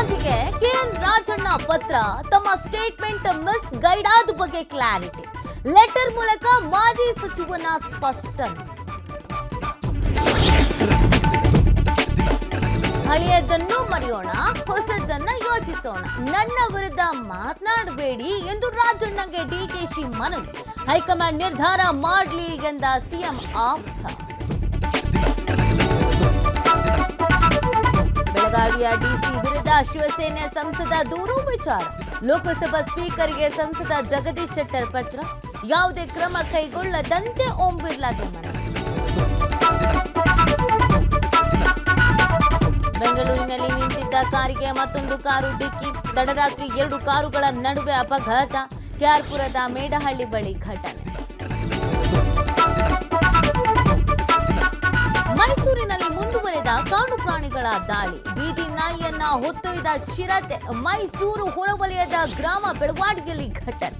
ಗಾಂಧಿಗೆ ಕೆಎನ್ ರಾಜಣ್ಣ ಪತ್ರ, ತಮ್ಮ ಸ್ಟೇಟ್ಮೆಂಟ್ ಮಿಸ್ ಗೈಡ್ ಆದ ಬಗ್ಗೆ ಕ್ಲಾರಿಟಿ. ಲೆಟರ್ ಮೂಲಕ ಮಾಜಿ ಸಚಿವನ ಸ್ಪಷ್ಟನೆ. ಹಳೆಯದನ್ನು ಮರೆಯೋಣ, ಹೊಸದನ್ನ ಯೋಚಿಸೋಣ, ನನ್ನ ವಿರುದ್ಧ ಮಾತನಾಡಬೇಡಿ ಎಂದು ರಾಜಣ್ಣಗೆ ಡಿಕೆಶಿ ಮನವಿ. ಹೈಕಮಾಂಡ್ ನಿರ್ಧಾರ ಮಾಡಲಿ ಎಂದ ಸಿಎಂ ಆಪ್ತ. ಬೆಳಗಾವಿಯ ಡಿಸಿ ವಿರುದ್ಧ ಶಿವಸೇನೆ ಸಂಸದ ದೂರು ವಿಚಾರ. ಲೋಕಸಭಾ ಸ್ಪೀಕರ್ಗೆ ಸಂಸದ ಜಗದೀಶ್ ಶೆಟ್ಟರ್ ಪತ್ರ. ಯಾವುದೇ ಕ್ರಮ ಕೈಗೊಳ್ಳದಂತೆ ಓಂ ಬಿರ್ಲಾಗೆ ಮನವಿ. ಬೆಂಗಳೂರಿನಲ್ಲಿ ನಿಂತಿದ್ದ ಕಾರಿಗೆ ಮತ್ತೊಂದು ಕಾರು ಡಿಕ್ಕಿ. ತಡರಾತ್ರಿ 2 ಕಾರುಗಳ ನಡುವೆ ಅಪಘಾತ. ಕೆಆರ್ಪುರದ ಮೇಡಹಳ್ಳಿ ಬಳಿ ಘಟನೆ. ಮೈಸೂರಿನಲ್ಲಿ ಮುಂದುವರೆದ ಕಾಡು ಪ್ರಾಣಿಗಳ ದಾಳಿ. ಬೀದಿ ನಾಯಿಯನ್ನ ಹೊತ್ತೊಯ್ದ ಚಿರತೆ. ಮೈಸೂರು ಹೊರವಲಯದ ಗ್ರಾಮ ಬೆಳವಾಡಿಯಲ್ಲಿ ಘಟನೆ.